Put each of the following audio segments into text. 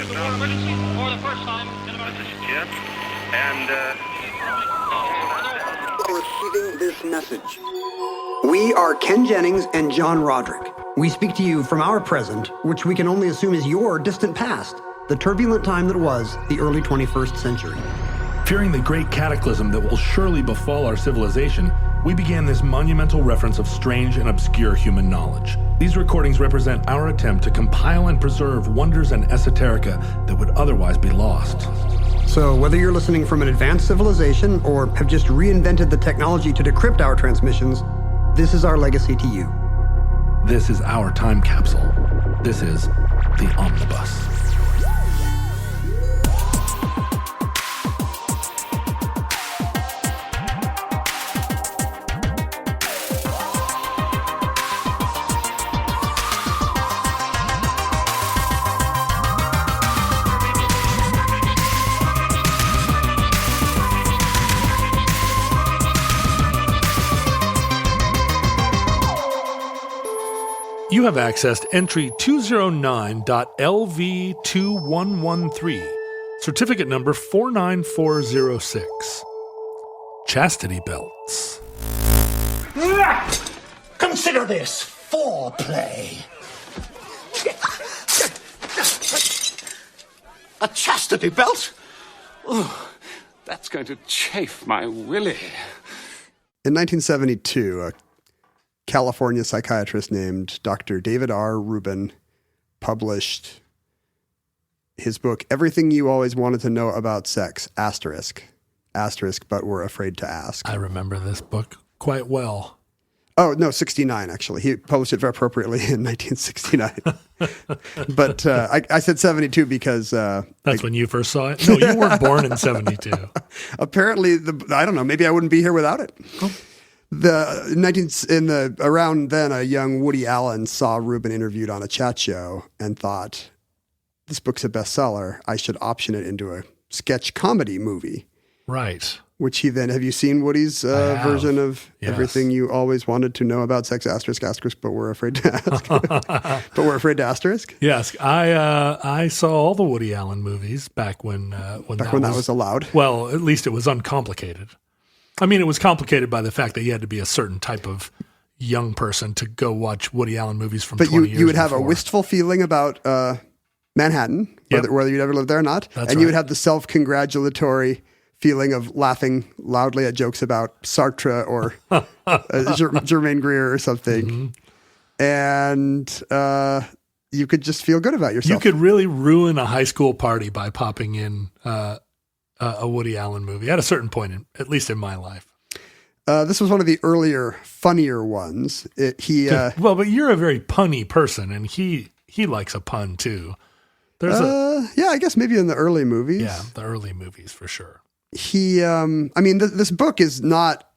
emergency for the first time in about... This is Jim, and Receiving this message. We are Ken Jennings and John Roderick. We speak to you from our present, which we can only assume is your distant past, the turbulent time that was the early 21st century. Fearing the great cataclysm that will surely befall our civilization, we began this monumental reference of strange and obscure human knowledge. These recordings represent our attempt to compile and preserve wonders and esoterica that would otherwise be lost. So whether you're listening from an advanced civilization or have just reinvented the technology to decrypt our transmissions, this is our legacy to you. This is our time capsule. This is the Omnibus. You have accessed entry 209.LV2113, certificate number 49406. Chastity belts. Consider this foreplay. A chastity belt? Oh, that's going to chafe my willy. In 1972, a California psychiatrist named Dr. David R. Rubin published his book, Everything You Always Wanted to Know About Sex, asterisk, but were afraid to ask. I remember this book quite well. Oh, no, 69, actually. He published it very appropriately in 1969. But I said 72 because... That's when you first saw it? No, you weren't born in 72. Apparently, I don't know, maybe I wouldn't be here without it. Oh. Around then, a young Woody Allen saw Rubin interviewed on a chat show and thought, this book's a bestseller. I should option it into a sketch comedy movie. Right. Which he then, have you seen Woody's version of Everything You Always Wanted to Know About Sex, asterisk, but were afraid to ask? But were afraid to asterisk? Yes. I saw all the Woody Allen movies back when that was allowed. Well, at least it was uncomplicated. I mean, it was complicated by the fact that you had to be a certain type of young person to go watch Woody Allen movies from 20 years But you would have before. a wistful feeling about Manhattan, whether you'd ever lived there or not. That's you would have the self-congratulatory feeling of laughing loudly at jokes about Sartre or Germaine Greer or something. Mm-hmm. And you could just feel good about yourself. You could really ruin a high school party by popping in a Woody Allen movie at a certain point, at least in my life. This was one of the earlier, funnier ones. But you're a very punny person, and he likes a pun too. I guess maybe in the early movies. Yeah, the early movies for sure. This book is not.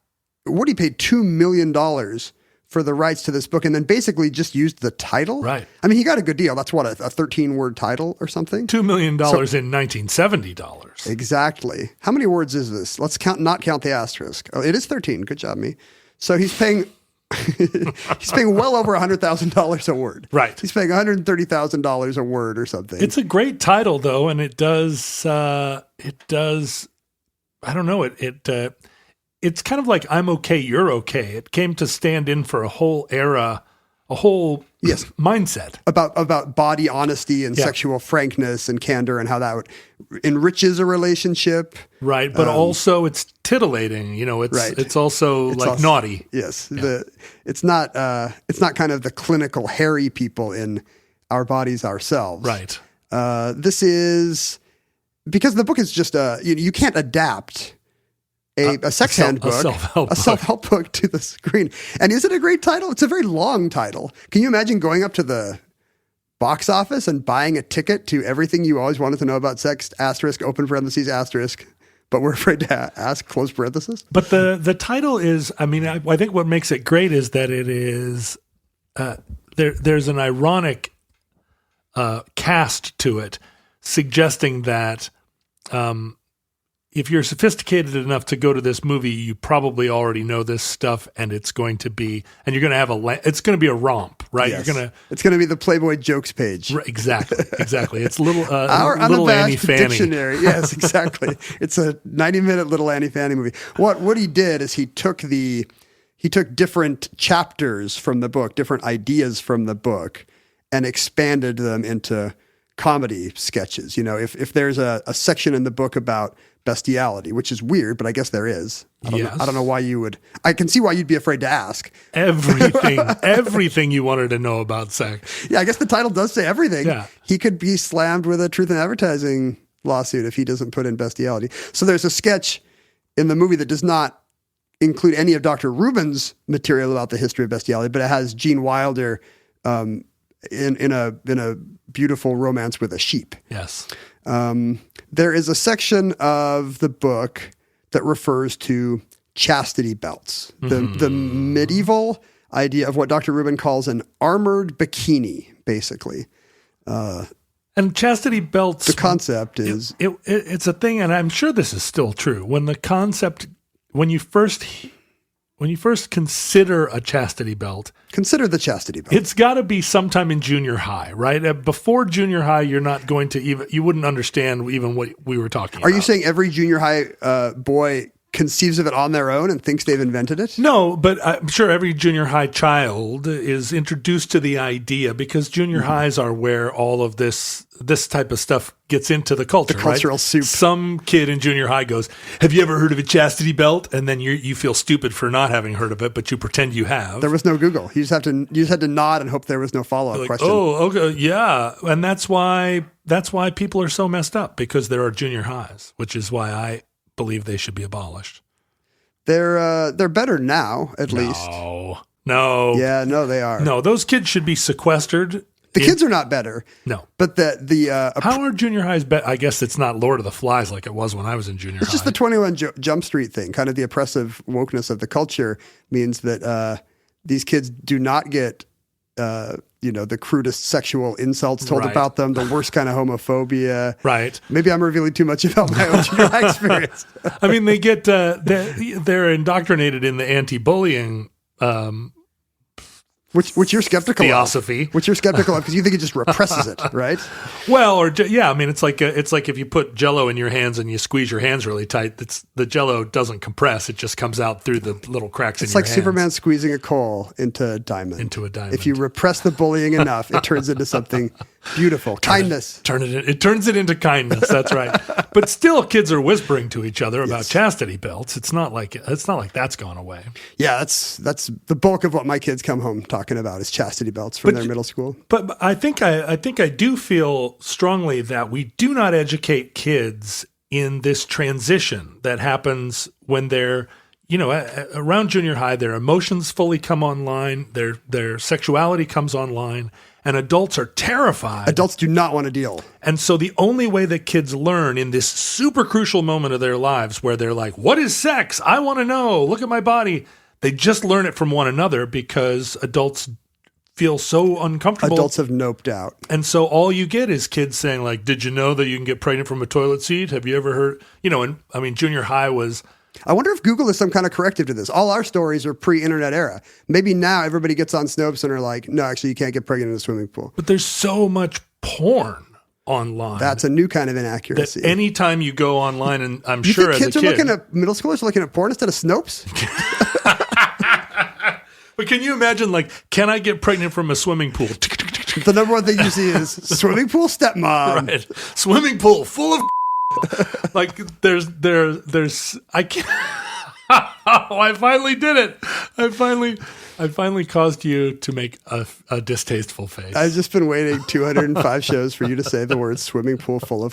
Woody paid $2 million for the rights to this book and then basically just used the title. Right. I mean, he got a good deal. That's what, a 13-word title or something? $2 million in 1970 dollars. Exactly. How many words is this? Let's not count the asterisk. Oh, it is 13. Good job, me. So he's paying well over $100,000 a word. Right. He's paying $130,000 a word or something. It's a great title though, and it does I don't know, it's kind of like I'm okay, you're okay. It came to stand in for a whole era, a whole mindset. About body honesty and sexual frankness and candor and how that enriches a relationship. Right, but also it's titillating. It's also naughty. Yes, it's not kind of the clinical hairy people in our bodies ourselves. Right. This is because the book is just you can't adapt a sex handbook, a self-help book to the screen. And is it a great title? It's a very long title. Can you imagine going up to the box office and buying a ticket to Everything You Always Wanted to Know About Sex, asterisk, open parentheses, asterisk, but we're afraid to ask, close parenthesis? But the title is, I think what makes it great is that it is, there's an ironic cast to it, suggesting that if you're sophisticated enough to go to this movie, you probably already know this stuff, and it's going to be, and you're going to have it's going to be a romp, right? Yes. It's going to be the Playboy jokes page. Right, exactly. It's little Our little Annie unabashed Fanny. dictionary. Yes, exactly. It's a 90-minute little Annie Fanny movie. What he did is he took different chapters from the book, different ideas from the book, and expanded them into comedy sketches. If there's a section in the book about bestiality, which is weird, but I guess there is. I don't know why you would. I can see why you'd be afraid to ask. Everything you wanted to know about sex. Yeah, I guess the title does say everything. Yeah. He could be slammed with a truth in advertising lawsuit if he doesn't put in bestiality. So there's a sketch in the movie that does not include any of Dr. Rubin's material about the history of bestiality, but it has Gene Wilder in a beautiful romance with a sheep. Yes. There is a section of the book that refers to chastity belts, the medieval idea of what Dr. Rubin calls an armored bikini, basically. And chastity belts. The concept is it's a thing, and I'm sure this is still true. When you first consider a chastity belt, consider the chastity belt. It's got to be sometime in junior high, right? Before junior high, you're not going to you wouldn't understand even what we were talking about. Are you saying every junior high boy conceives of it on their own and thinks they've invented it? No, but I'm sure every junior high child is introduced to the idea because junior highs are where all of this type of stuff gets into the culture. The cultural soup. Some kid in junior high goes, "Have you ever heard of a chastity belt?" And then you feel stupid for not having heard of it, but you pretend you have. There was no Google. You just had to nod and hope there was no follow-up question. Oh, okay, yeah, and that's why people are so messed up because there are junior highs, which is why I believe they should be abolished. They're better now, at least. No. Yeah, no, they are. No, those kids should be sequestered. The kids are not better. No. But how are junior highs better? I guess it's not Lord of the Flies like it was when I was in junior high. It's just the 21 Jump Street thing. Kind of the oppressive wokeness of the culture means that these kids do not get the crudest sexual insults told about them, the worst kind of homophobia. Right. Maybe I'm revealing too much about my own junior high experience. I mean, they get they're indoctrinated in the anti-bullying which you're skeptical theosophy. Of. Which you're skeptical of because you think it just represses it, right? Well, I mean, it's like if you put Jell-O in your hands and you squeeze your hands really tight, the Jell-O doesn't compress; it just comes out through the little cracks in your hands. It's like Superman squeezing a coal into a diamond. If you repress the bullying enough, it turns into something beautiful. Kindness. It turns it into kindness. That's right. But still, kids are whispering to each other about chastity belts. It's not like that's gone away. Yeah, that's the bulk of what my kids come home talking about is chastity belts from their middle school. But I think I do feel strongly that we do not educate kids in this transition that happens when they're around junior high. Their emotions fully come online. Their sexuality comes online. And adults are terrified. Adults do not want to deal. And so the only way that kids learn in this super crucial moment of their lives where they're like, what is sex? I want to know. Look at my body. They just learn it from one another because adults feel so uncomfortable. Adults have noped out. And so all you get is kids saying like, did you know that you can get pregnant from a toilet seat? Have you ever heard? And I mean, junior high was... I wonder if Google is some kind of corrective to this. All our stories are pre-internet era. Maybe now everybody gets on Snopes and are like, no, actually, you can't get pregnant in a swimming pool. But there's so much porn online. That's a new kind of inaccuracy. That anytime you go online, and I'm you sure think as kids a kid... are looking at, middle schoolers are looking at porn instead of Snopes? But can you imagine, like, can I get pregnant from a swimming pool? The number one thing you see is swimming pool stepmom. Right. Swimming pool full of like there's I can't oh, I finally did it. I finally caused you to make a distasteful face. I've just been waiting 205 shows for you to say the word swimming pool full of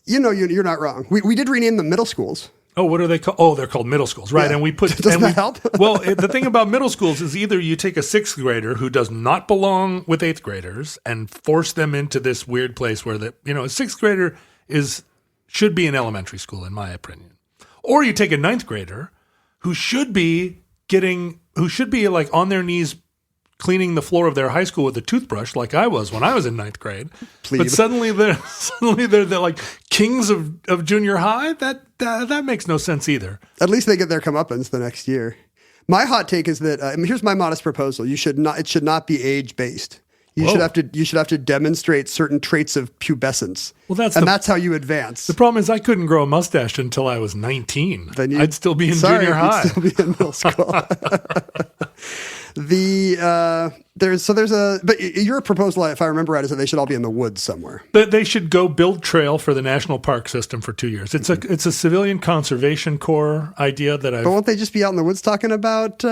you're not wrong. We did rename the middle schools. Oh, what are they called? Oh, they're called middle schools, right? Yeah. And we put doesn't that help? Well, the thing about middle schools is either you take a sixth grader who does not belong with eighth graders and force them into this weird place where a sixth grader should be in elementary school, in my opinion, or you take a ninth grader who should be like on their knees cleaning the floor of their high school with a toothbrush like I was when I was in 9th grade. But suddenly they're like kings of junior high. That makes no sense either. At least they get their comeuppance the next year. My hot take is that here's my modest proposal. It should not be age based. You should have to demonstrate certain traits of pubescence. Well, that's how you advance. The problem is I couldn't grow a mustache until I was 19. I'd still be in junior high. You'd still be in middle school. But your proposal, if I remember right, is that they should all be in the woods somewhere. They should go build trail for the national park system for 2 years. It's a civilian conservation corps idea that But won't they just be out in the woods talking about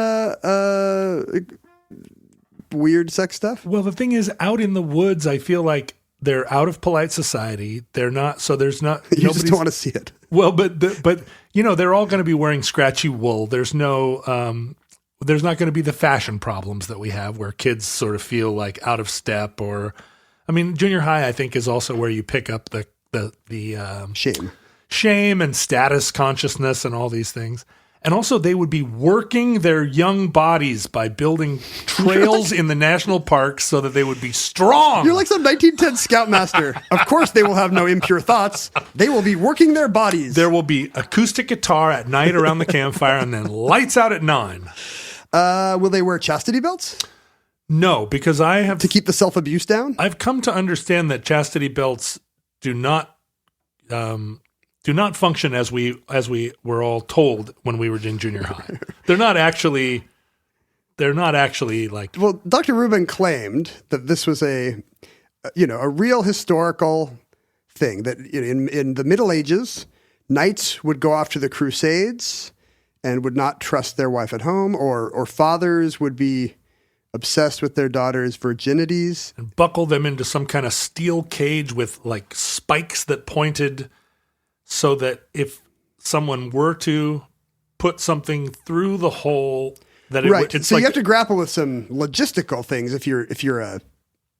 weird sex stuff? Well, the thing is, out in the woods, I feel like they're out of polite society. They're not, so there's not. You just don't want to see it. Well, but they're all going to be wearing scratchy wool. There's no, there's not going to be the fashion problems that we have, where kids sort of feel like out of step. Or, I mean, junior high, I think, is also where you pick up the shame and status consciousness and all these things. And also, they would be working their young bodies by building trails in the national parks so that they would be strong. You're like some 1910 scoutmaster. Of course, they will have no impure thoughts. They will be working their bodies. There will be acoustic guitar at night around the campfire and then lights out at 9. Will they wear chastity belts? No, because I have... To keep the self-abuse down? I've come to understand that chastity belts do not function as we were all told when we were in junior high. They're not actually like... Well, Dr. Rubin claimed that this was a real historical thing, that in the Middle Ages, knights would go off to the Crusades and would not trust their wife at home, or fathers would be obsessed with their daughters' virginities. And buckle them into some kind of steel cage with like spikes that pointed... so that if someone were to put something through the hole, that you have to grapple with some logistical things if you're a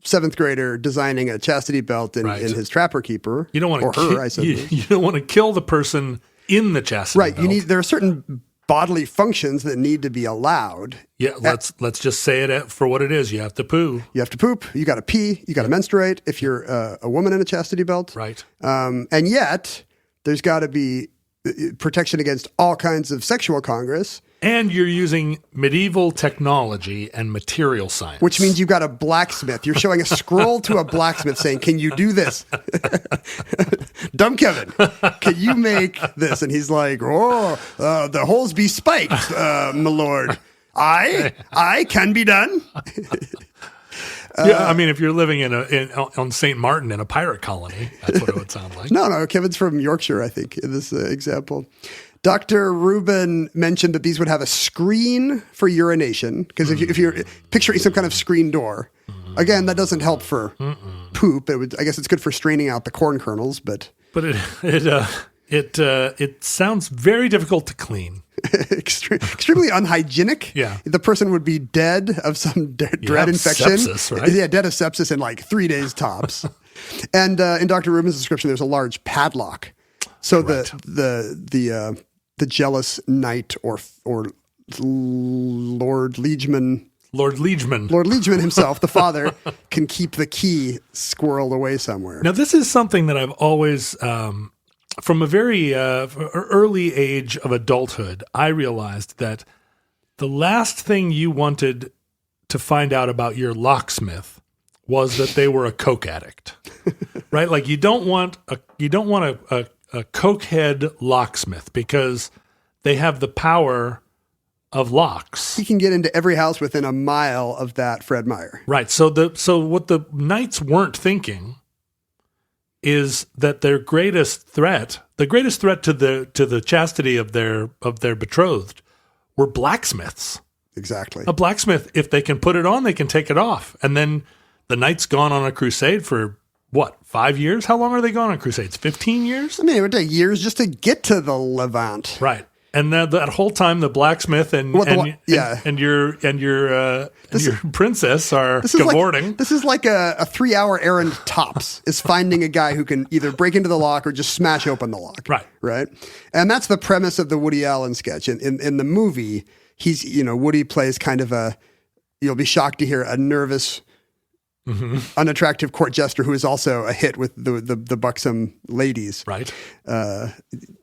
7th grader designing a chastity belt in his Trapper Keeper. You don't want to you don't want to kill the person in the chastity belt. There are certain bodily functions that need to be allowed. Yeah, let's just say it for what it is. You have to poo. You have to poop. You got to pee. You got to menstruate if you're a woman in a chastity belt. Right. And yet there's got to be protection against all kinds of sexual congress. And you're using medieval technology and material science. Which means you've got a blacksmith. You're showing a scroll to a blacksmith saying, can you do this? Dumb Kevin, can you make this? And he's like, the holes be spiked, my lord. I can be done. Yeah, I mean, if you're living on St. Martin in a pirate colony, that's what it would sound like. No, Kevin's from Yorkshire, I think, in this example. Dr. Rubin mentioned that these would have a screen for urination, because if you're picturing some kind of screen door, again, that doesn't help for poop. I guess it's good for straining out the corn kernels, but it sounds very difficult to clean. Extremely unhygienic. Yeah. The person would be dead of some dread infection. Sepsis, right? Yeah, dead of sepsis in like 3 days tops. And in Dr. Rubin's description, there's a large padlock. So the jealous knight or Lord Liegeman himself, the father, can keep the key squirreled away somewhere. Now, this is something that I've always... from a very early age of adulthood, I realized that the last thing you wanted to find out about your locksmith was that they were a coke addict, right? Like you don't want a cokehead locksmith because they have the power of locks. He can get into every house within a mile of that Fred Meyer. Right. So what the knights weren't thinking is that the greatest threat to the chastity of their betrothed were blacksmiths. Exactly. A blacksmith, if they can put it on, they can take it off. And then the knight's gone on a crusade for what, 5 years? How long are they gone on crusades? 15 years? I mean, it would take years just to get to the Levant. Right. And that whole time, the blacksmith and your princess are cavorting. This is like a 3-hour errand tops, is finding a guy who can either break into the lock or just smash open the lock. Right. And that's the premise of the Woody Allen sketch. In the movie, Woody plays kind of a you'll be shocked to hear a nervous, unattractive court jester who is also a hit with the buxom ladies. Right.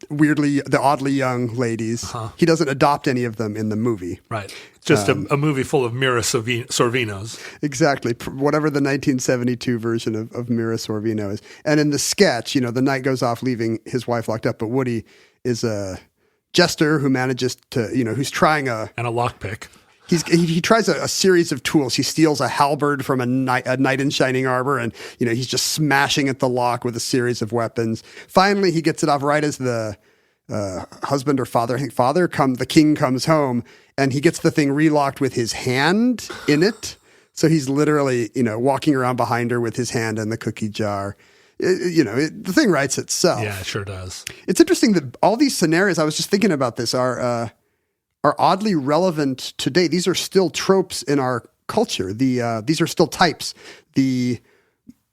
Weirdly, the oddly young ladies. He doesn't adopt any of them in the movie. Right. Just a movie full of Mira Sorvinos. Exactly. Whatever the 1972 version of Mira Sorvino is. And in the sketch, the knight goes off leaving his wife locked up, but Woody is a jester who manages to, who's trying and a lockpick. He tries a series of tools. He steals a halberd from a knight in shining armor, and he's just smashing at the lock with a series of weapons. Finally, he gets it off right as the husband or father, I think the king comes home, and he gets the thing relocked with his hand in it. So he's literally, walking around behind her with his hand in the cookie jar. The thing writes itself. Yeah, it sure does. It's interesting that all these scenarios, I was just thinking about this, are oddly relevant today. These are still tropes in our culture. These are still types. The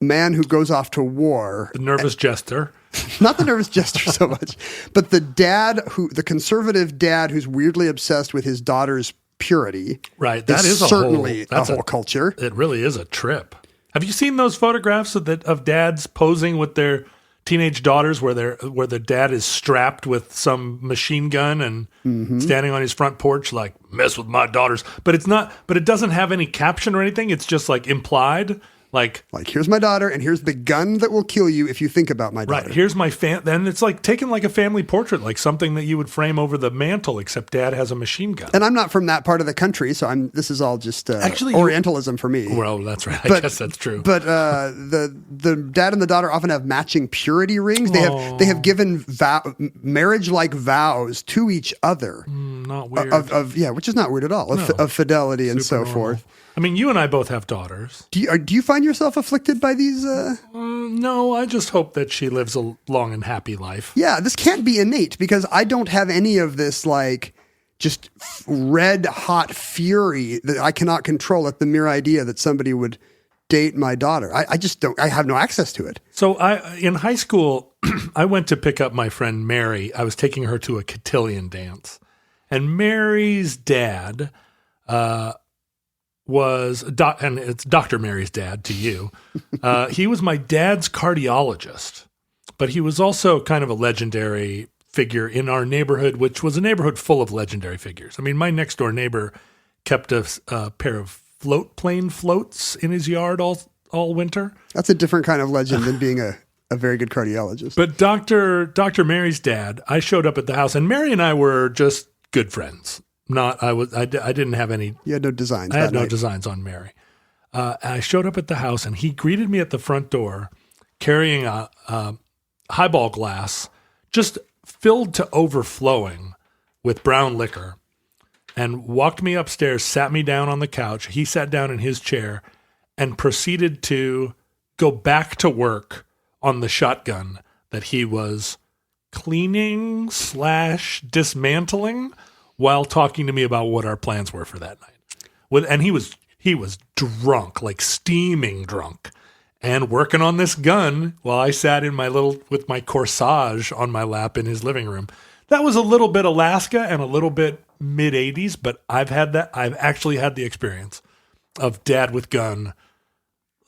man who goes off to war. The nervous jester. Not the nervous jester so much, but the conservative dad who's weirdly obsessed with his daughter's purity. Right. That is certainly a whole culture. It really is a trip. Have you seen those photographs of dads posing with their teenage daughters where the dad is strapped with some machine gun and standing on his front porch like, mess with my daughters. But it doesn't have any caption or anything. It's just like implied. Like here's my daughter, and here's the gun that will kill you if you think about my daughter. Right. Here's my then it's like taking like a family portrait, like something that you would frame over the mantle, except dad has a machine gun. And I'm not from that part of the country, so this is all just actually Orientalism for me. Well, that's right. I guess that's true. But the dad and the daughter often have matching purity rings. They have given marriage-like vows to each other. Not weird. Which is not weird at all. Of fidelity and so forth. I mean, you and I both have daughters. Do you find yourself afflicted by these? No, I just hope that she lives a long and happy life. Yeah, this can't be innate because I don't have any of this just red hot fury that I cannot control at the mere idea that somebody would date my daughter. I just don't. I have no access to it. So in high school, I went to pick up my friend Mary. I was taking her to a cotillion dance, and Mary's dad. And it's Dr. Mary's dad to you. He was my dad's cardiologist, but he was also kind of a legendary figure in our neighborhood, which was a neighborhood full of legendary figures. I mean, my next door neighbor kept a pair of plane floats in his yard all winter. That's a different kind of legend than being a very good cardiologist. But Dr. Mary's dad, I showed up at the house, and Mary and I were just good friends. I didn't have any. You had no designs. I had no designs on Mary. I showed up at the house, and he greeted me at the front door, carrying a highball glass, just filled to overflowing with brown liquor, and walked me upstairs, sat me down on the couch. He sat down in his chair, and proceeded to go back to work on the shotgun that he was cleaning / dismantling. While talking to me about what our plans were for that night. And he was drunk, like steaming drunk, and working on this gun while I sat with my corsage on my lap in his living room. That was a little bit Alaska and a little bit mid-'80s, but I've actually had the experience of dad with gun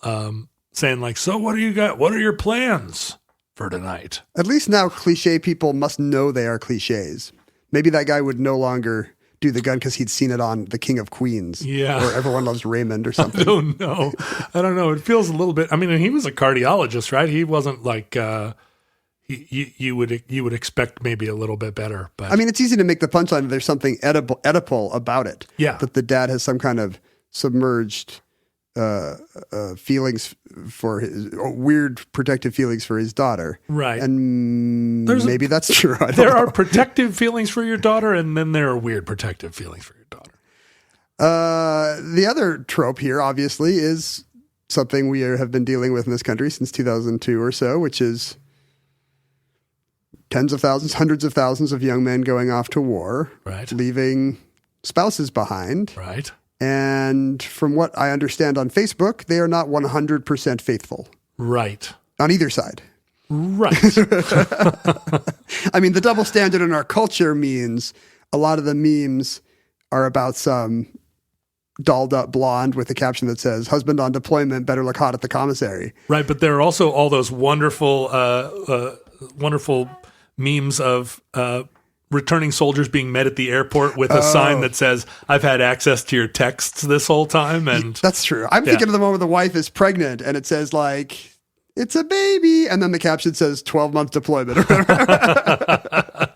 saying like, so what do you got? What are your plans for tonight? At least now cliche people must know they are cliches. Maybe that guy would no longer do the gun because he'd seen it on The King of Queens. Yeah. Or Everyone Loves Raymond or something. I don't know. It feels a little bit, I mean, and he was a cardiologist, right? He wasn't like, you would expect maybe a little bit better. But I mean, it's easy to make the punchline that there's something Oedipal about it. Yeah. That the dad has some kind of submerged feelings for weird protective feelings for his daughter. Right. And maybe that's true. There are protective feelings for your daughter, and then there are weird protective feelings for your daughter. The other trope here, obviously, is something we have been dealing with in this country since 2002 or so, which is tens of thousands, hundreds of thousands of young men going off to war, right, leaving spouses behind. Right. And from what I understand on Facebook, they are not 100% faithful. Right. On either side. Right. I mean, the double standard in our culture means a lot of the memes are about some dolled up blonde with a caption that says, "Husband on deployment, better look hot at the commissary." Right, but there are also all those wonderful memes of returning soldiers being met at the airport with a sign that says, "I've had access to your texts this whole time." And that's true. I'm thinking of the one where the wife is pregnant and it says like, "It's a baby," and then the caption says 12-month deployment or whatever.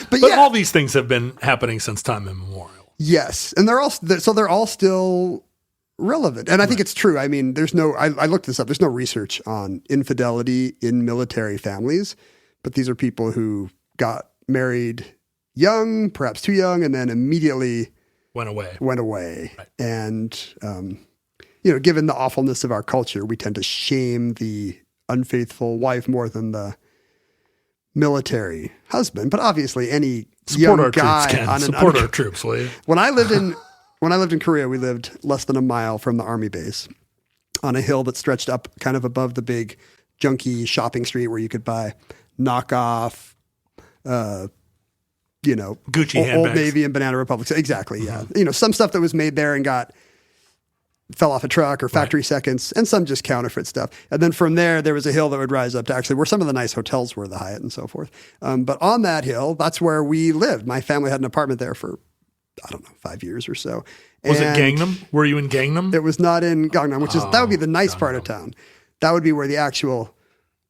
But all these things have been happening since time immemorial. Yes, and they're all still relevant. And I think it's true. I mean, I looked this up. There's no research on infidelity in military families, but these are people who got married young, perhaps too young, and then immediately went away. Right. And, given the awfulness of our culture, we tend to shame the unfaithful wife more than the military husband. But obviously any Support young our guy troops, Ken. on Support our troops, will you? When I lived in Korea, we lived less than a mile from the army base on a hill that stretched up kind of above the big junky shopping street where you could buy knockoff, Gucci handbags. Old Navy and Banana Republic. Exactly, yeah. Some stuff that was made there and fell off a truck or factory seconds, and some just counterfeit stuff. And then from there was a hill that would rise up to actually where some of the nice hotels were, the Hyatt and so forth. But on that hill, that's where we lived. My family had an apartment there for, 5 years or so. Was it Gangnam? Were you in Gangnam? It was not in Gangnam, that would be the nice part of town. That would be where the actual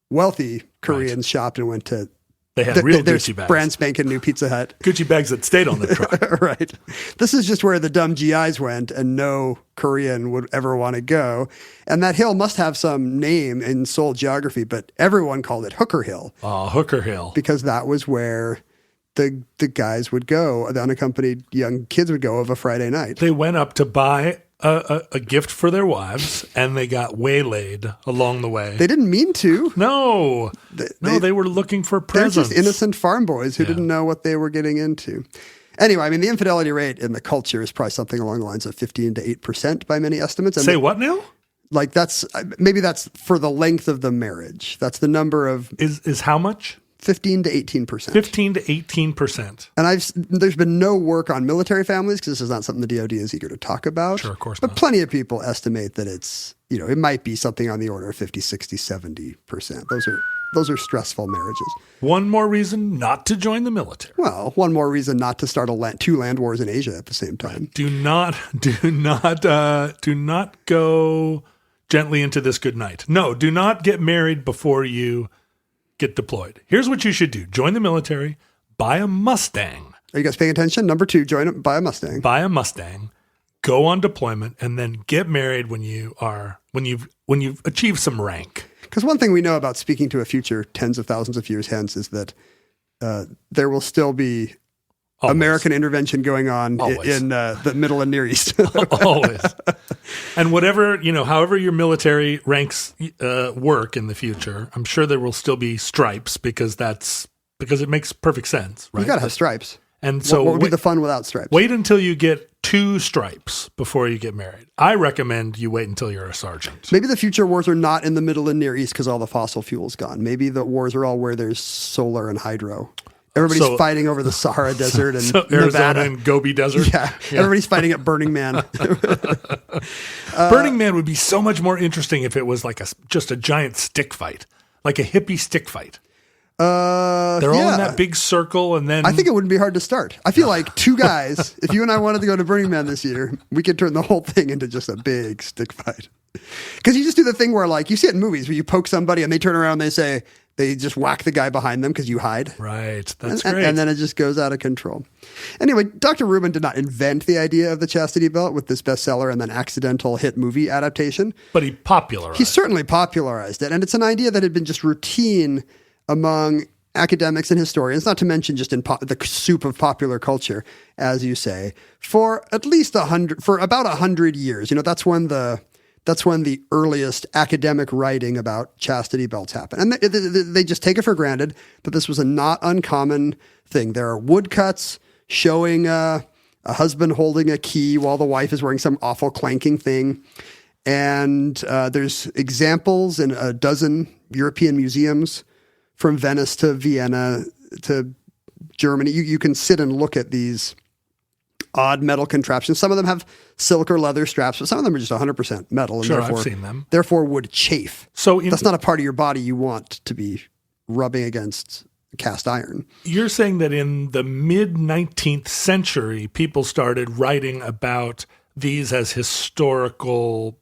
wealthy Koreans shopped and went to. They had real Gucci bags. Brand spanking new Pizza Hut. Gucci bags that stayed on the truck. Right. This is just where the dumb GIs went and no Korean would ever want to go. And that hill must have some name in Seoul geography, but everyone called it Hooker Hill. Oh, Hooker Hill. Because that was where the guys would go, the unaccompanied young kids would go of a Friday night. They went up to buy a gift for their wives, and they got waylaid along the way. They didn't mean to. No. They were looking for presents. They're just innocent farm boys who didn't know what they were getting into. Anyway, I mean, the infidelity rate in the culture is probably something along the lines of 15 to 8% by many estimates. And Say what now? Like that's for the length of the marriage. That's the number of... Is how much? 15 to 18%. 15 to 18%. And there's been no work on military families because this is not something the DoD is eager to talk about. Sure, of course but not. Plenty of people estimate that it's, it might be something on the order of 50, 60, 70%. Those are stressful marriages. One more reason not to join the military. Well, one more reason not to start two land wars in Asia at the same time. Do not go gently into this good night. No, do not get married before you get deployed. Here's what you should do. Join the military, buy a Mustang. Are you guys paying attention? Number 2, buy a Mustang. Buy a Mustang, go on deployment, and then get married when you've achieved some rank. Because one thing we know about speaking to a future tens of thousands of years hence is that there will still be American intervention going on in the Middle and Near East. Always. And however your military ranks work in the future, I'm sure there will still be stripes because it makes perfect sense, right? You got to have stripes. And so what would be the fun without stripes? Wait until you get 2 stripes before you get married. I recommend you wait until you're a sergeant. Maybe the future wars are not in the Middle and Near East because all the fossil fuel's gone. Maybe the wars are all where there's solar and hydro. Everybody's fighting over the Sahara Desert and Arizona Nevada. and Gobi Desert. Yeah. Everybody's fighting at Burning Man. Burning Man would be so much more interesting if it was like just a giant stick fight, like a hippie stick fight. They're all in that big circle, and then... I think it wouldn't be hard to start. I feel like 2 guys, if you and I wanted to go to Burning Man this year, we could turn the whole thing into just a big stick fight. Because you just do the thing where, like, you see it in movies where you poke somebody and they turn around and they just whack the guy behind them because you hide. Right. That's great. And then it just goes out of control. Anyway, Dr. Rubin did not invent the idea of the chastity belt with this bestseller and then accidental hit movie adaptation. But he popularized it. He certainly popularized it. And it's an idea that had been just routine among academics and historians, not to mention just in the soup of popular culture, as you say, for at least about 100 years. That's when the earliest academic writing about chastity belts happened. And they just take it for granted that this was a not uncommon thing. There are woodcuts showing a husband holding a key while the wife is wearing some awful clanking thing. And there's examples in a dozen European museums from Venice to Vienna to Germany. You can sit and look at these odd metal contraptions. Some of them have silk or leather straps, but some of them are just 100% metal. And sure, I've seen them. Therefore would chafe. So that's not a part of your body you want to be rubbing against cast iron. You're saying that in the mid-19th century, people started writing about these as historical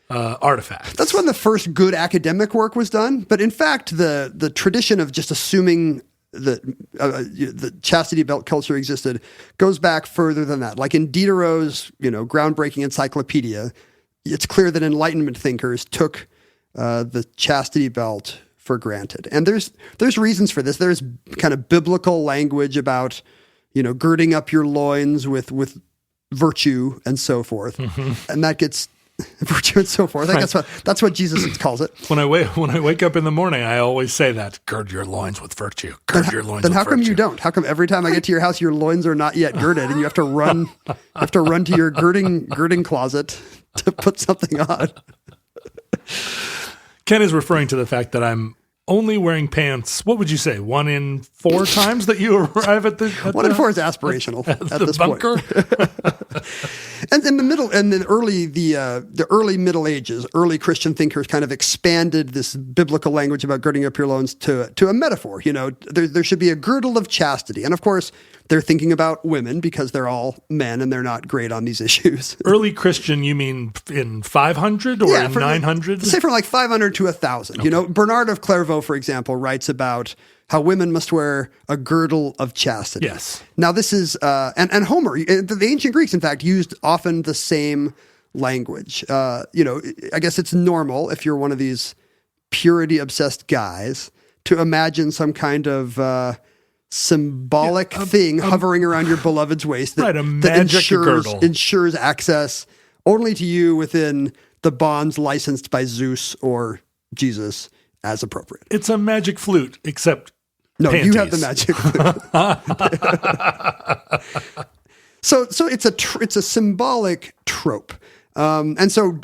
artifacts. That's when the first good academic work was done. But in fact, the tradition of just assuming that the chastity belt culture existed goes back further than that. Like in Diderot's, groundbreaking encyclopedia, it's clear that Enlightenment thinkers took the chastity belt for granted. And there's reasons for this. There's kind of biblical language about, girding up your loins with virtue and so forth. Mm-hmm. And that gets virtue and so forth. I guess that's what Jesus calls it. When I wake up in the morning, I always say that: gird your loins with virtue. Gird your loins. Then how come you don't? How come every time I get to your house, your loins are not yet girded, and you have to run to your girding closet to put something on? Ken is referring to the fact that I'm only wearing pants. What would you say? 1 in 4 times that you arrive at the 1 in 4 is aspirational at this bunker. Point. And in the middle, and then the early Middle Ages, early Christian thinkers kind of expanded this biblical language about girding up your loins to a metaphor. There should be a girdle of chastity, and of course, they're thinking about women because they're all men and they're not great on these issues. Early Christian, you mean in 500 or in 900? Say from like 500 to 1,000. Okay. Bernard of Clairvaux, for example, writes about how women must wear a girdle of chastity. Yes. Now this is, and Homer, the ancient Greeks, in fact, used often the same language. I guess it's normal if you're one of these purity-obsessed guys to imagine some kind of symbolic thing hovering around your beloved's waist that ensures access only to you within the bonds licensed by Zeus or Jesus as appropriate. It's a magic flute, except no, panties. You have the magic flute. So it's a symbolic trope, and so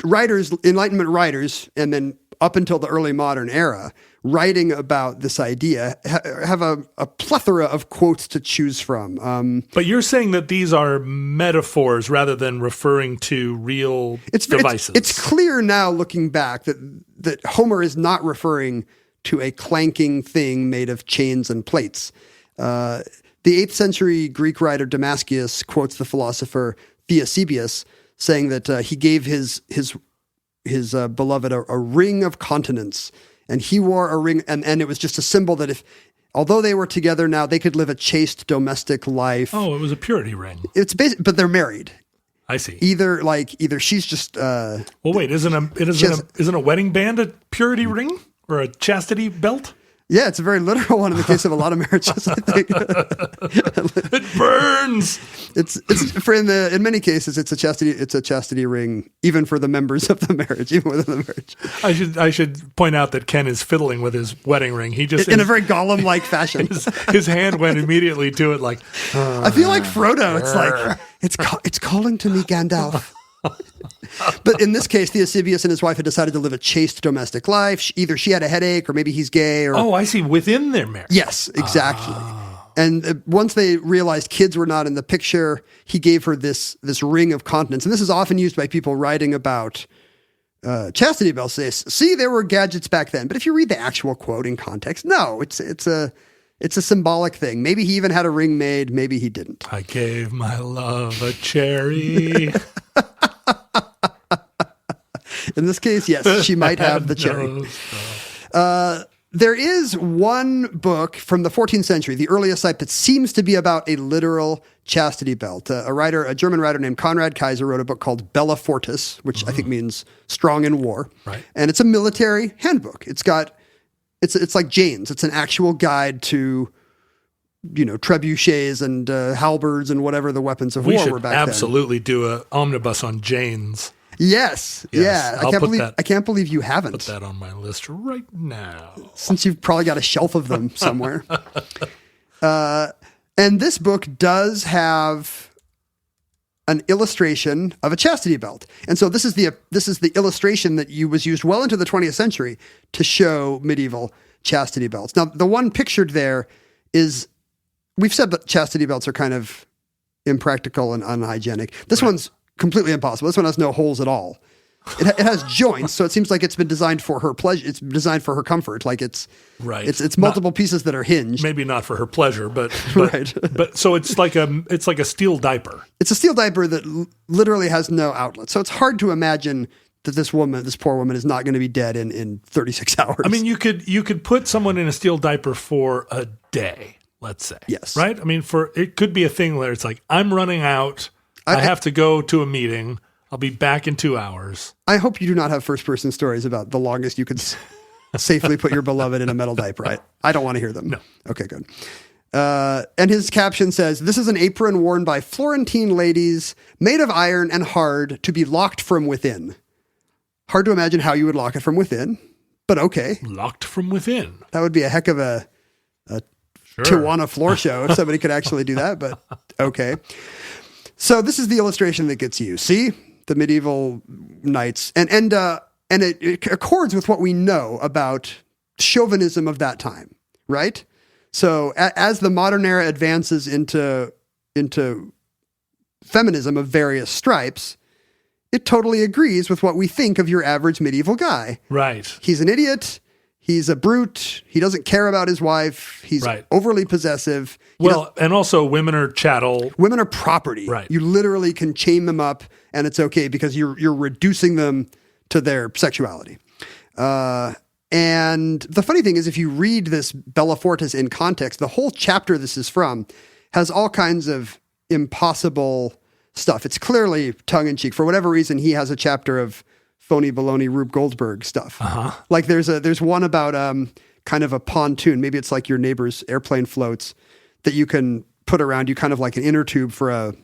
Enlightenment writers, and then up until the early modern era, writing about this idea have a plethora of quotes to choose from. But you're saying that these are metaphors rather than referring to real devices. It's clear now, looking back, that Homer is not referring to a clanking thing made of chains and plates. The 8th century Greek writer Damascius quotes the philosopher Theosebius, saying that he gave his beloved a ring of continence, and he wore a ring, and it was just a symbol that although they were together now, they could live a chaste domestic life. Oh, it was a purity ring. It's but they're married. I see. Either she's just. Well, wait, isn't a wedding band a purity ring or a chastity belt? Yeah, it's a very literal one in the case of a lot of marriages, I think. It burns. In many cases it's a chastity ring, even for the members of the marriage, even within the marriage. I should point out that Ken is fiddling with his wedding ring. He just in a very Gollum-like fashion. His hand went immediately to it, like. I feel like Frodo. It's like it's calling to me, Gandalf. But in this case, Theosebius and his wife had decided to live a chaste domestic life. Either she had a headache, or maybe he's gay. Or I see. Within their marriage. Yes, exactly. And once they realized kids were not in the picture, he gave her this ring of continence. And this is often used by people writing about chastity belts. They say, see, there were gadgets back then. But if you read the actual quote in context, no, it's a symbolic thing. Maybe he even had a ring made. Maybe he didn't. I gave my love a cherry. In this case, yes, she might have the cherry. There is one book from the 14th century, the earliest type, that seems to be about a literal chastity belt. A German writer named Conrad Kaiser wrote a book called Bella Fortis, which I think means strong in war. Right. And it's a military handbook. It's like Jane's. It's an actual guide to, trebuchets and halberds and whatever the weapons of war were back then. We should absolutely do an omnibus on Jane's. Yes. Yeah. I can't believe you haven't. Put that on my list right now. Since you've probably got a shelf of them somewhere. And this book does have an illustration of a chastity belt. And so this is the illustration that was used well into the 20th century to show medieval chastity belts. Now, the one pictured there is, we've said that chastity belts are kind of impractical and unhygienic. This one's completely impossible. This one has no holes at all. It has joints, so it seems like it's been designed for her pleasure. It's designed for her comfort. Like it's multiple pieces that are hinged. Maybe not for her pleasure, but right. But so it's like a steel diaper. It's a steel diaper that literally has no outlet. So it's hard to imagine that this poor woman, is not going to be dead in 36 hours. I mean, you could put someone in a steel diaper for a day, let's say. Yes. Right? I mean, it could be a thing where it's like, I'm running out. I have to go to a meeting. I'll be back in 2 hours. I hope you do not have first-person stories about the longest you could safely put your beloved in a metal diaper. I don't want to hear them. No. Okay, good. And his caption says, "This is an apron worn by Florentine ladies, made of iron and hard to be locked from within." Hard to imagine how you would lock it from within, but okay. Locked from within. That would be a heck of a Tijuana floor show if somebody could actually do that, but okay. So this is the illustration that gets you. See? The medieval knights. And it accords with what we know about chauvinism of that time, right? So as the modern era advances into feminism of various stripes, it totally agrees with what we think of your average medieval guy. Right. He's an idiot. He's a brute. He doesn't care about his wife. He's overly possessive. And also women are chattel. Women are property. Right. You literally can chain them up and it's okay because you're reducing them to their sexuality. And the funny thing is, if you read this Bella Fortis in context, the whole chapter this is from has all kinds of impossible stuff. It's clearly tongue-in-cheek. For whatever reason, he has a chapter of phony baloney Rube Goldberg stuff. Uh-huh. Like there's one about kind of a pontoon. Maybe it's like your neighbor's airplane floats that you can put around you, kind of like an inner tube for an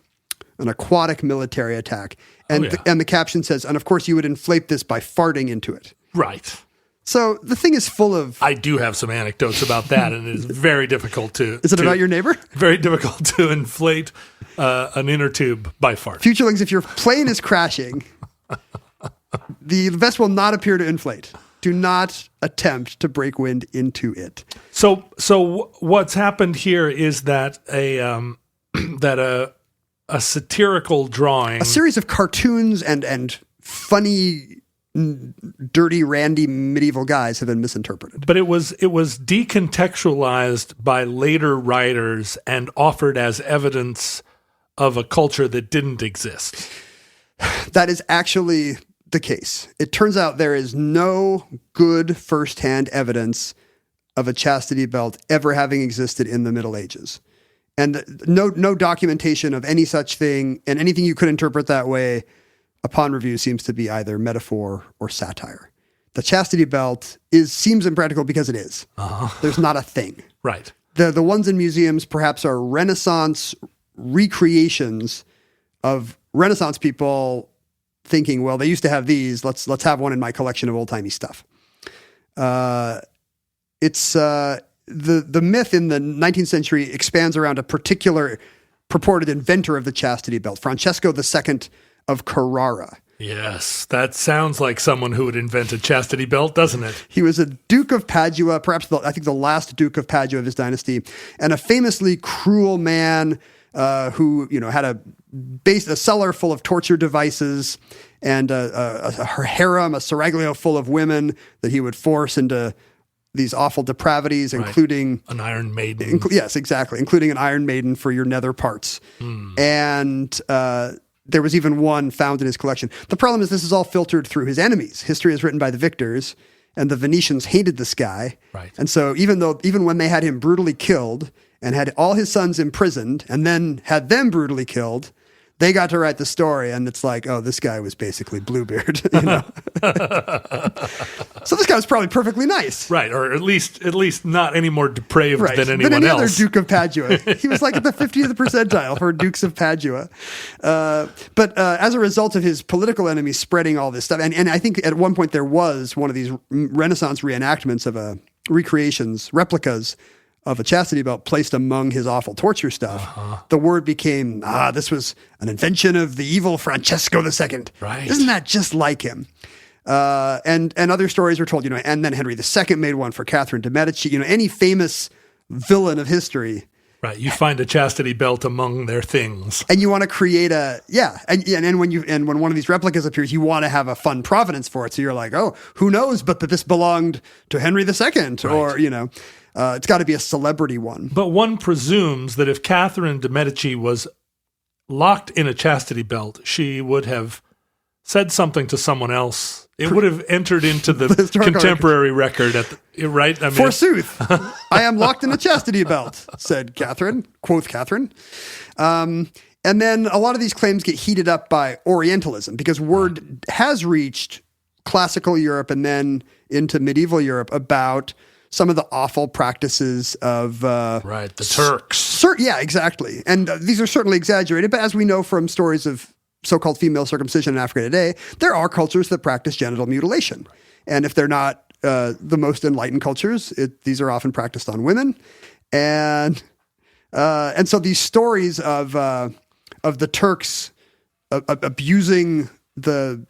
aquatic military attack. And and the caption says, "And of course you would inflate this by farting into it." Right. So the thing is full of... I do have some anecdotes about that, and it is very difficult to... Is it about your neighbor? Very difficult to inflate an inner tube by fart. Futurelings, if your plane is crashing, the vest will not appear to inflate. Do not attempt to break wind into it. So what's happened here is that a satirical drawing... A series of cartoons and funny... dirty, randy medieval guys have been misinterpreted. But it was decontextualized by later writers and offered as evidence of a culture that didn't exist. That is actually the case. It turns out there is no good firsthand evidence of a chastity belt ever having existed in the Middle Ages. And no documentation of any such thing, and anything you could interpret that way upon review seems to be either metaphor or satire. The chastity belt seems impractical because it is. Uh-huh. There's not a thing. Right. The ones in museums perhaps are Renaissance recreations of Renaissance people thinking, well, they used to have these. Let's have one in my collection of old-timey stuff. It's the myth in the 19th century expands around a particular purported inventor of the chastity belt, Francesco II of Carrara. Yes, that sounds like someone who would invent a chastity belt, doesn't it? He was a Duke of Padua, perhaps I think the last Duke of Padua of his dynasty, and a famously cruel man who had a cellar full of torture devices and a harem, a seraglio full of women that he would force into these awful depravities, including an Iron Maiden. Yes, exactly, including an Iron Maiden for your nether parts, and. There was even one found in his collection. The problem is this is all filtered through his enemies. History is written by the victors, and the Venetians hated this guy. Right. And so even when they had him brutally killed and had all his sons imprisoned and then had them brutally killed, they got to write the story, and it's like, oh, this guy was basically Bluebeard. So this guy was probably perfectly nice. Right, or at least not any more depraved than anyone than any else. Other Duke of Padua. He was like at the 50th percentile for Dukes of Padua. But as a result of his political enemies spreading all this stuff, and I think at one point there was one of these Renaissance reenactments of replicas of a chastity belt placed among his awful torture stuff. Uh-huh. The word became, this was an invention of the evil Francesco II. Right. Isn't that just like him? And other stories were told, and then Henry II made one for Catherine de' Medici. Any famous villain of history Right. You find a chastity belt among their things. And you want to create and when one of these replicas appears, you want to have a fun provenance for it. So you're like, oh, who knows, but that this belonged to Henry II, right. Or, it's got to be a celebrity one. But one presumes that if Catherine de' Medici was locked in a chastity belt, she would have said something to someone else. It would have entered into the contemporary record, right? I mean, forsooth, I am locked in a chastity belt, said Catherine, quoth Catherine. And then a lot of these claims get heated up by Orientalism because word has reached classical Europe and then into medieval Europe about some of the awful practices of the Turks. Yeah, exactly. And these are certainly exaggerated, but as we know from stories of so-called female circumcision in Africa today, there are cultures that practice genital mutilation. And if they're not the most enlightened cultures, these are often practiced on women. And so these stories of the Turks abusing the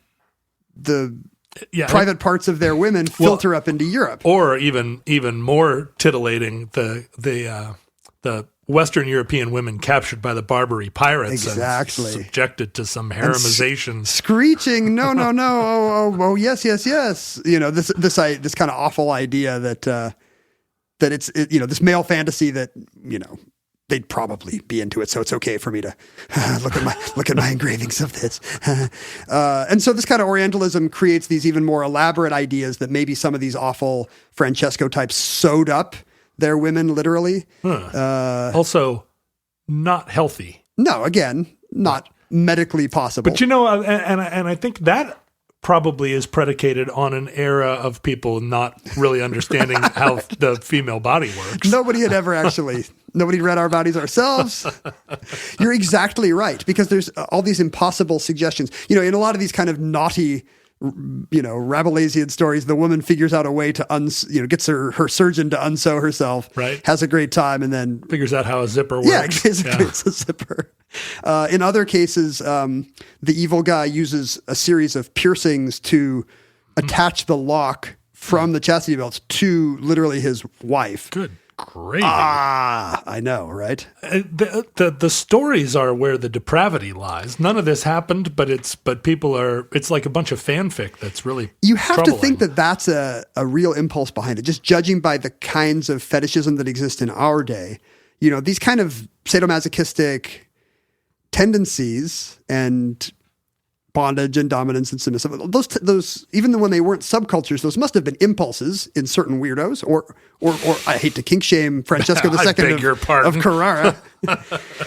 private parts of their women filter up into Europe. Or even more titillating, the Western European women captured by the Barbary pirates and subjected to some haremization. Screeching, no, oh, yes. This kind of awful idea that it's this male fantasy that, they'd probably be into it, so it's okay for me to look at my engravings of this. And so this kind of Orientalism creates these even more elaborate ideas that maybe some of these awful Francesco types sewed up their women literally. Also, not healthy. No, again, not medically possible. But and I think that probably is predicated on an era of people not really understanding how the female body works. Nobody read Our Bodies Ourselves. You're exactly right, because there's all these impossible suggestions. In a lot of these kind of naughty, Rabelaisian stories, the woman figures out a way to gets her surgeon to unsew herself, right? Has a great time, and then figures out how a zipper works. Yeah, it's a zipper. In other cases, the evil guy uses a series of piercings to attach the lock from the chastity belts to literally his wife. Good gravy. I know, right? The stories are where the depravity lies. None of this happened, but it's like a bunch of fanfic that's really You have troubling. to think that that's a real impulse behind it, just judging by the kinds of fetishism that exist in our day. These kind of sadomasochistic tendencies and bondage and dominance and submissive, those even when they weren't subcultures, those must have been impulses in certain weirdos, or I hate to kink shame Francesco II of Carrara.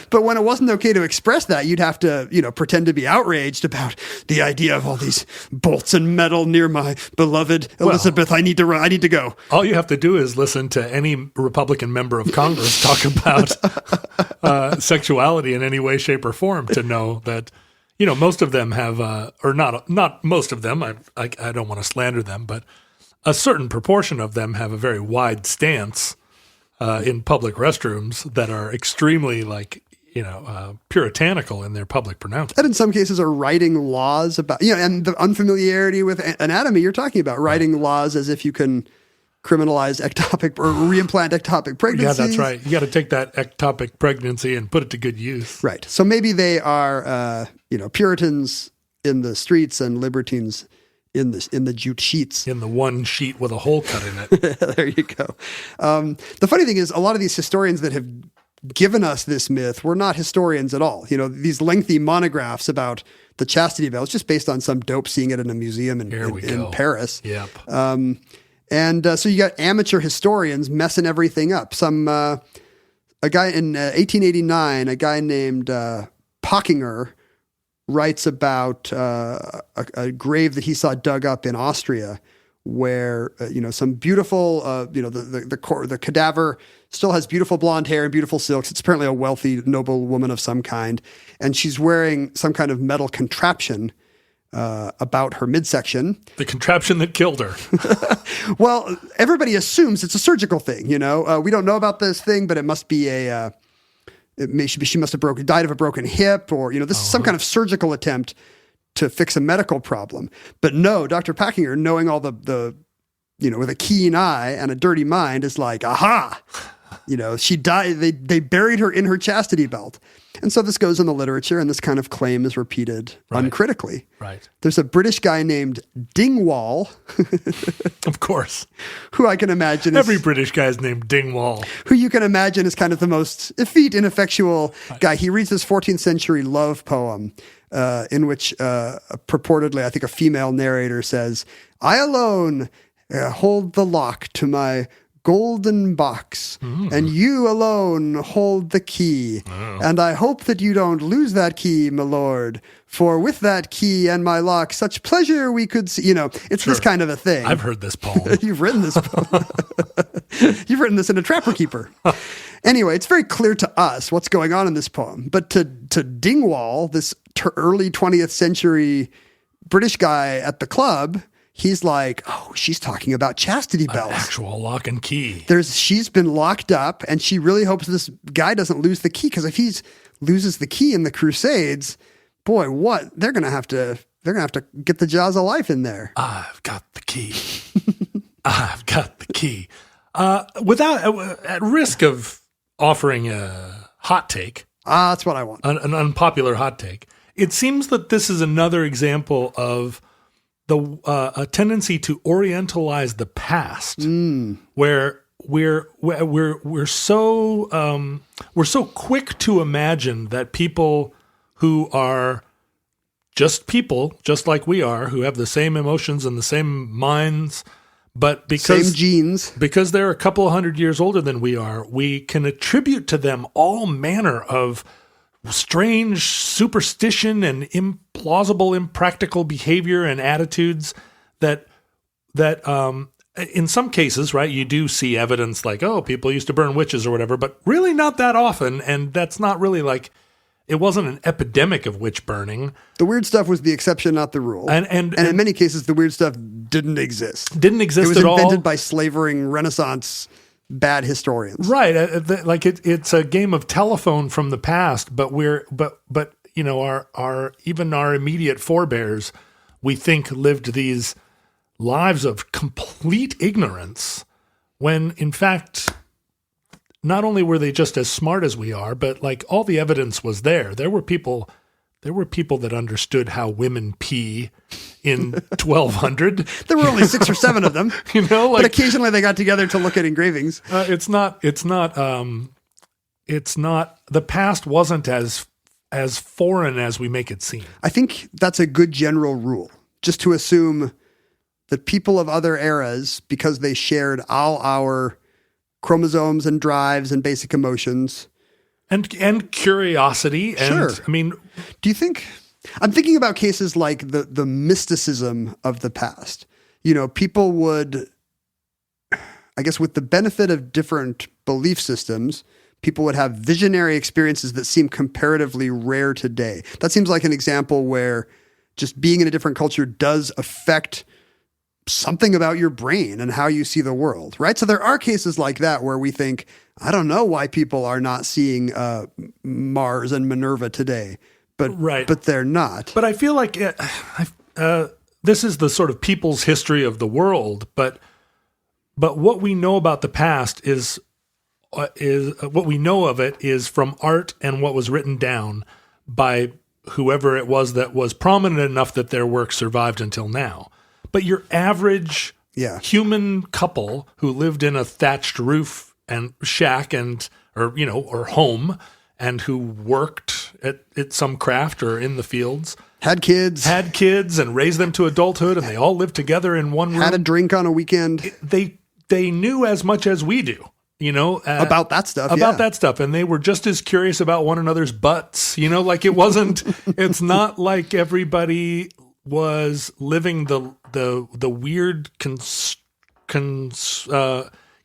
But when it wasn't okay to express that, you'd have to, pretend to be outraged about the idea of all these bolts and metal near my beloved Elizabeth. I need to go. All you have to do is listen to any Republican member of Congress talk about sexuality in any way, shape, or form to know that, most of them have, or not most of them, I don't want to slander them, but a certain proportion of them have a very wide stance in public restrooms that are extremely puritanical in their public pronouncement. And in some cases are writing laws about, and the unfamiliarity with anatomy you're talking about, writing laws as if you can criminalize ectopic or reimplant ectopic pregnancies. Yeah, that's right. You got to take that ectopic pregnancy and put it to good use. Right. So maybe they are, Puritans in the streets and libertines in the jute sheets. In the one sheet with a hole cut in it. There you go. The funny thing is, a lot of these historians that have given us this myth were not historians at all. These lengthy monographs about the chastity belt, it's just based on some dope seeing it in a museum in Paris. Yep. So you got amateur historians messing everything up. A guy in 1889, a guy named Pockinger writes about a grave that he saw dug up in Austria, where some beautiful, the cadaver still has beautiful blonde hair and beautiful silks. It's apparently a wealthy, noble woman of some kind, and she's wearing some kind of metal contraption about her midsection. The contraption that killed her. Well, everybody assumes it's a surgical thing. We don't know about this thing, but it must be she must have died of a broken hip, or this is some kind of surgical attempt to fix a medical problem. But no, Dr. Packinger, knowing all the with a keen eye and a dirty mind, is like, aha, She died. They buried her in her chastity belt. And so this goes in the literature, and this kind of claim is repeated uncritically. Right. There's a British guy named Dingwall. Of course. Who I can imagine Every British guy is named Dingwall. Who you can imagine is kind of the most effete, ineffectual guy. He reads this 14th century love poem in which purportedly, I think a female narrator says, "I alone hold the lock to my golden box, and you alone hold the key. And I hope that you don't lose that key, my lord, for with that key and my lock, such pleasure we could see." It's this kind of a thing. I've heard this poem. You've written this poem. You've written this in A Trapper Keeper. Anyway, it's very clear to us what's going on in this poem. But to Dingwall, this early 20th century British guy at the club, he's like, "Oh, she's talking about chastity belts. An actual lock and key. She's been locked up, and she really hopes this guy doesn't lose the key, because if he loses the key in the Crusades, boy, what they're gonna have to get the jaws of life in there." I've got the key. I've got the key. At risk of offering a hot take. That's what I want. An unpopular hot take. It seems that this is another example of a tendency to orientalize the past, where we're so quick to imagine that people who are just people, just like we are, who have the same emotions and the same minds, but same genes, because they're a couple of 100 years older than we are, we can attribute to them all manner of strange superstition and implausible, impractical behavior and attitudes that in some cases, right, you do see evidence like, oh, people used to burn witches or whatever, but really not that often. And that's not really like, it wasn't an epidemic of witch burning. The weird stuff was the exception, not the rule. And in many cases, the weird stuff didn't exist. Didn't exist at all. It was invented by slavering Renaissance bad historians. Right. Like it's a game of telephone from the past, but our even our immediate forebears, we think, lived these lives of complete ignorance, when in fact, not only were they just as smart as we are, but like all the evidence was there. There were people that understood how women pee in 1200. There were only 6 or 7 of them, but occasionally they got together to look at engravings. It's not, the past wasn't as foreign as we make it seem. I think that's a good general rule, just to assume that people of other eras, because they shared all our chromosomes and drives and basic emotions, and curiosity. And sure. I mean, do you think, I'm thinking about cases like the mysticism of the past. People would, I guess, with the benefit of different belief systems, people would have visionary experiences that seem comparatively rare today. That seems like an example where just being in a different culture does affect something about your brain and how you see the world, right? So there are cases like that where we think, I don't know why people are not seeing Mars and Minerva today, but they're not. But I feel like this is the sort of people's history of the world. But what we know about the past is what we know of it is from art and what was written down by whoever it was that was prominent enough that their work survived until now. But your average human couple who lived in a thatched roof and shack or home, and who worked at some craft or in the fields, had kids and raised them to adulthood, and they all lived together in one room. Had a drink on a weekend. They knew as much as we do, about that stuff. That stuff, and they were just as curious about one another's butts. Like it wasn't. It's not like everybody was living the weird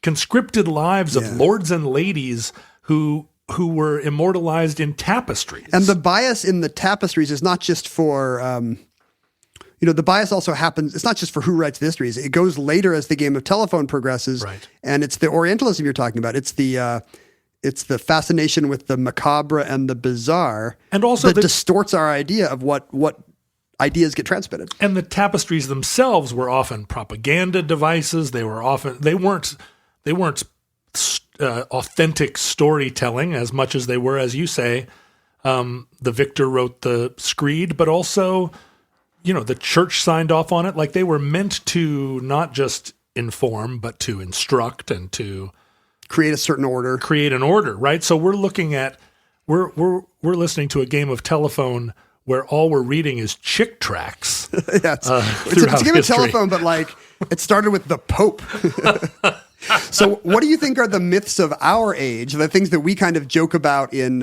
conscripted lives of lords and ladies who were immortalized in tapestries. And the bias in the tapestries is not just for the bias also happens. It's not just for who writes the histories. It goes later as the game of telephone progresses, right. And it's the Orientalism you're talking about. It's the fascination with the macabre and the bizarre, and also that distorts our idea of what ideas get transmitted. And the tapestries themselves were often propaganda devices. They weren't authentic storytelling as much as they were, as you say. The victor wrote the screed, but also, the church signed off on it. Like they were meant to not just inform, but to instruct and to create a certain order. Create an order, right? So we're looking at we're listening to a game of telephone where all we're reading is chick tracks. Yeah, it's a game of telephone, but like it started with the Pope. So what do you think are the myths of our age, the things that we kind of joke about in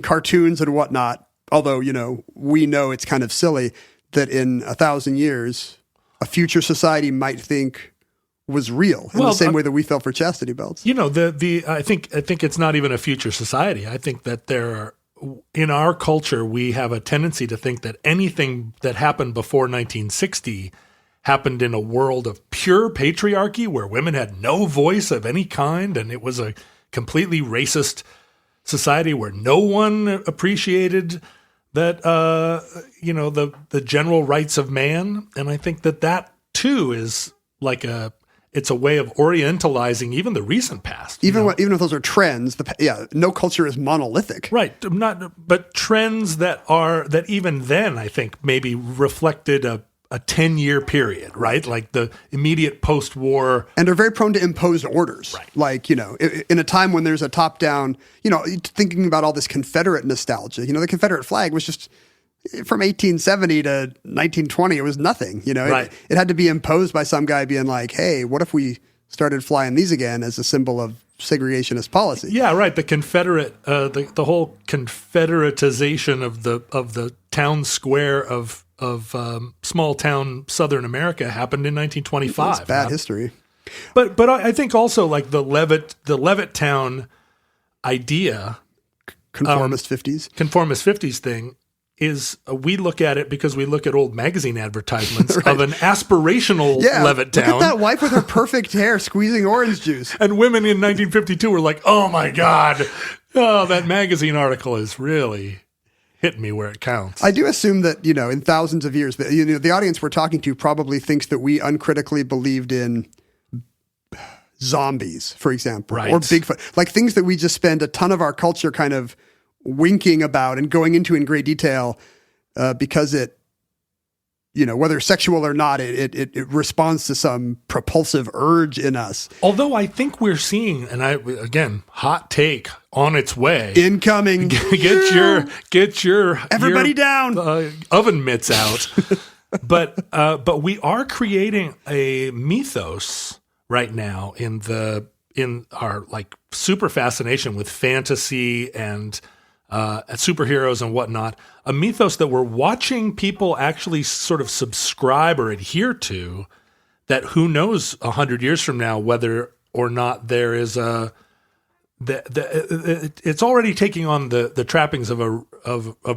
cartoons and whatnot, although, we know it's kind of silly, that in 1,000 years, a future society might think was real in the same way that we felt for chastity belts. I think it's not even a future society. I think that in our culture, we have a tendency to think that anything that happened before 1960 happened in a world of pure patriarchy where women had no voice of any kind, and it was a completely racist society where no one appreciated that, the general rights of man. And I think that too is like it's a way of orientalizing even the recent past. Even if those are trends, no culture is monolithic. Right. But trends that even then, I think, maybe reflected a 10-year period, right? Like the immediate post-war. And are very prone to imposed orders. Right. Like, in a time when there's a top-down, thinking about all this Confederate nostalgia, the Confederate flag was just from 1870 to 1920, it was nothing. Right. It had to be imposed by some guy being like, hey, what if we started flying these again as a symbol of segregationist policy? Yeah, right. The Confederate, the whole Confederatization of the town square of small town Southern America happened in 1925. It's bad history. But I think also like the Levittown idea, conformist 50s thing, is we look at it because we look at old magazine advertisements right. of an aspirational Levittown. Look at that wife with her perfect hair squeezing orange juice. And women in 1952 were like, oh my God, that magazine article is really hitting me where it counts. I do assume that, in thousands of years, the audience we're talking to probably thinks that we uncritically believed in zombies, for example, right. or Bigfoot, like things that we just spend a ton of our culture kind of winking about and going into in great detail because it, whether sexual or not, it responds to some propulsive urge in us. Although I think we're seeing, and again, hot take on its way. Incoming. Get your everybody down. Oven mitts out. But we are creating a mythos right now in our like super fascination with fantasy and superheroes and whatnot, a mythos that we're watching people actually sort of subscribe or adhere to, that who knows 100 years from now whether or not there is it's already taking on the trappings of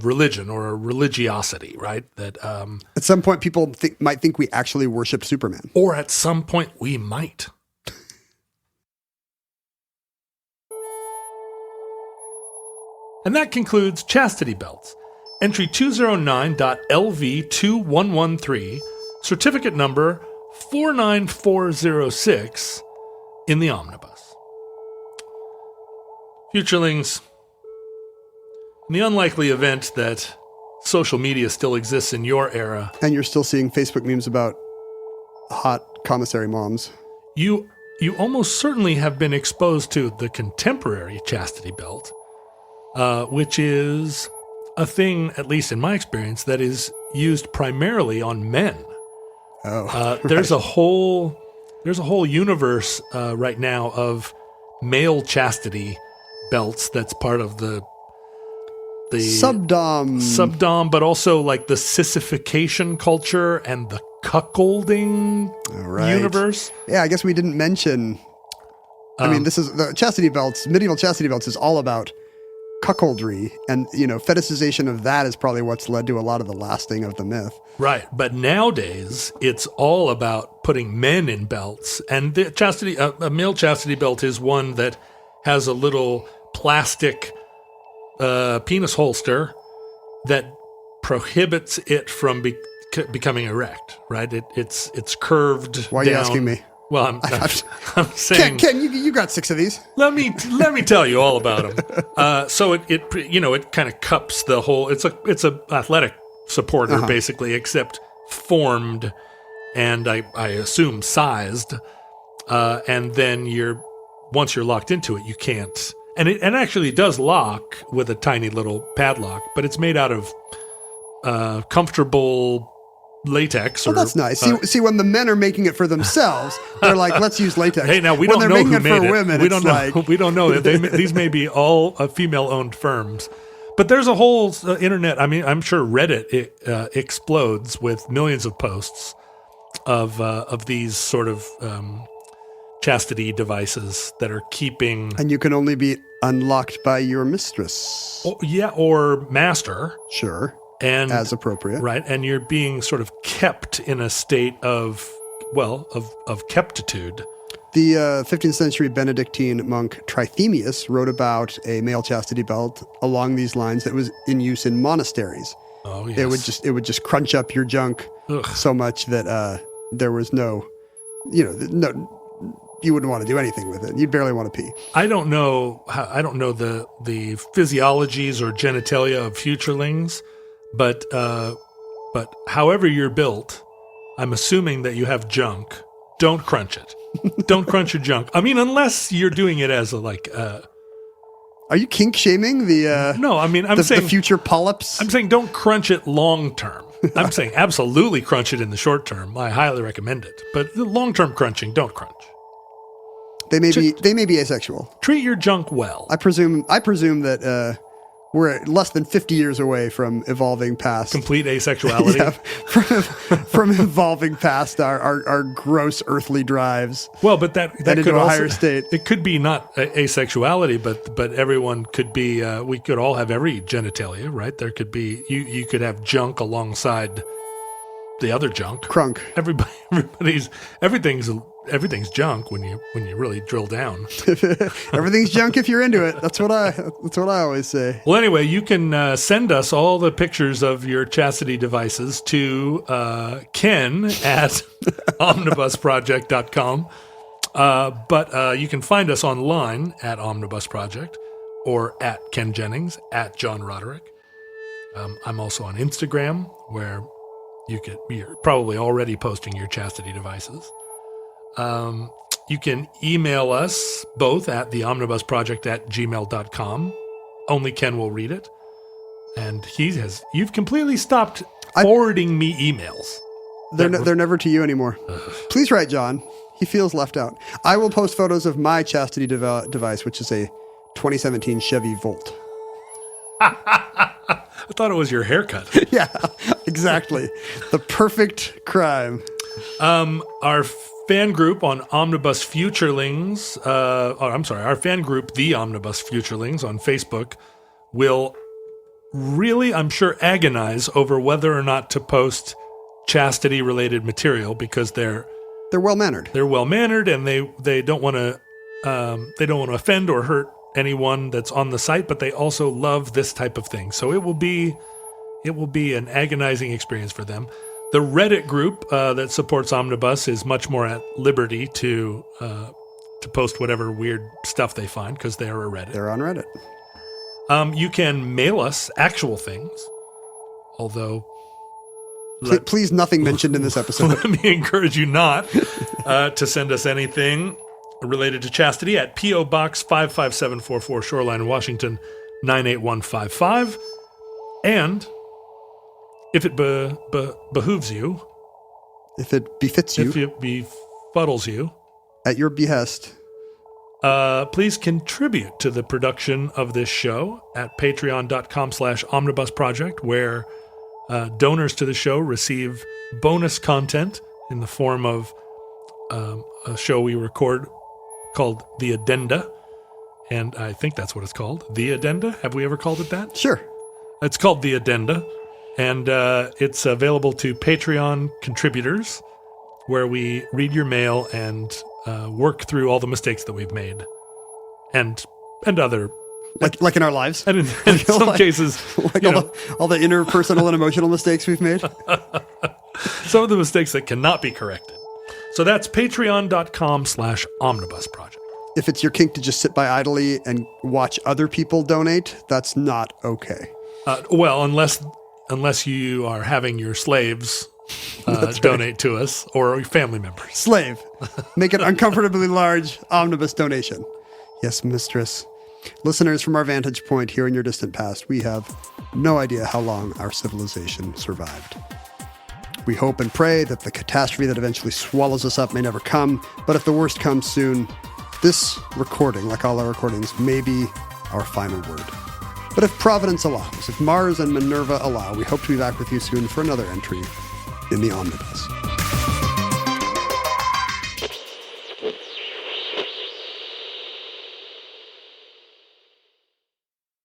religion or a religiosity, right? That at some point people might think we actually worship Superman, or at some point we might. And that concludes Chastity Belts. Entry 209.LV2113, certificate number 49406 in the omnibus. Futurelings, in the unlikely event that social media still exists in your era, and you're still seeing Facebook memes about hot commissary moms, you almost certainly have been exposed to the contemporary chastity belt, which is a thing, at least in my experience, that is used primarily on men. There's a whole universe right now of male chastity belts that's part of the subdom, but also like the sissification culture and the cuckolding universe. Yeah, I guess we didn't mention. I mean, this is the chastity belts. Medieval chastity belts is all about cuckoldry, and fetishization of that is probably what's led to a lot of the lasting of the myth. Right, but nowadays it's all about putting men in belts, and the chastity, a male chastity belt is one that has a little plastic penis holster that prohibits it from becoming erect. Right, it's curved. Why are down. you asking me? Well, I'm saying, Ken, you got 6 of these. let me tell you all about them. So it kind of cups the whole. It's a athletic supporter basically, except formed and I assume sized. And then once you're locked into it, you can't. And it actually does lock with a tiny little padlock, but it's made out of comfortable latex. Oh, that's nice. See, when the men are making it for themselves, they're like, let's use latex. Hey, now we when don't they're know making who it made for women, it. We don't know. like... We don't know. These may be all female-owned firms. But there's a whole internet. I mean, I'm sure Reddit explodes with millions of posts of these sort of chastity devices that are keeping. And you can only be unlocked by your mistress. Or master. Sure. And as appropriate. Right. And you're being sort of kept in a state of keptitude. The 15th century Benedictine monk Trithemius wrote about a male chastity belt along these lines that was in use in monasteries. Oh, yes. It would just crunch up your junk so much that there was no, you wouldn't want to do anything with it. You'd barely want to pee. I don't know the physiologies or genitalia of futurelings, but however you're built, I'm assuming that you have junk. Don't crunch it. Don't crunch your junk. I mean, unless you're doing it as Are you kink shaming the? No, I mean I'm saying the future polyps. I'm saying don't crunch it long term. I'm saying absolutely crunch it in the short term. I highly recommend it. But the long term crunching, don't crunch. They may be asexual. Treat your junk well. I presume that we're less than 50 years away from evolving past complete asexuality. Yeah, from evolving past our gross earthly drives. Well, but that into could a also, higher state. It could be not asexuality, but everyone could be. We could all have every genitalia, right? There could be you could have junk alongside the other junk. Crunk. Everything's junk when you really drill down. Everything's junk if you're into it. That's what I always say. Well, anyway, you can send us all the pictures of your chastity devices to Ken at omnibusproject.com. But you can find us online at Omnibus Project or at Ken Jennings, at John Roderick. I'm also on Instagram, where you're probably already posting your chastity devices. You can email us both at theomnibusproject@gmail.com. Only Ken will read it. And you've completely stopped forwarding me emails. They're never to you anymore. Please write John. He feels left out. I will post photos of my chastity device, which is a 2017 Chevy Volt. I thought it was your haircut. Yeah, exactly. The perfect crime. Our fan group on Omnibus Futurelings, our fan group, The Omnibus Futurelings on Facebook, will really, I'm sure, agonize over whether or not to post chastity-related material because they're well-mannered. They're well-mannered, and they don't want to offend or hurt anyone that's on the site, but they also love this type of thing. So it will be an agonizing experience for them. The Reddit group that supports Omnibus is much more at liberty to post whatever weird stuff they find because they are a Reddit. They're on Reddit. You can mail us actual things, although... Please nothing mentioned in this episode. Let me encourage you not to send us anything related to chastity at P.O. Box 55744, Shoreline, Washington, 98155. And... if it behooves you, if it befits you, if it befuddles you, at your behest, please contribute to the production of this show at patreon.com/omnibusproject, where donors to the show receive bonus content in the form of a show we record called The Addenda. And I think that's what it's called. The Addenda? Have we ever called it that? Sure. It's called The Addenda. And it's available to Patreon contributors, where we read your mail and work through all the mistakes that we've made, and other like in our lives, and in some cases, like all the interpersonal and emotional mistakes we've made. Some of the mistakes that cannot be corrected. So that's patreon.com/omnibus project. If it's your kink to just sit by idly and watch other people donate, that's not okay. Well, unless you are having your slaves donate to us or your family members. Slave. Make an uncomfortably large omnibus donation. Yes, mistress. Listeners, from our vantage point here in your distant past, we have no idea how long our civilization survived. We hope and pray that the catastrophe that eventually swallows us up may never come, but if the worst comes soon, this recording, like all our recordings, may be our final word. But if Providence allows, if Mars and Minerva allow, we hope to be back with you soon for another entry in the Omnibus.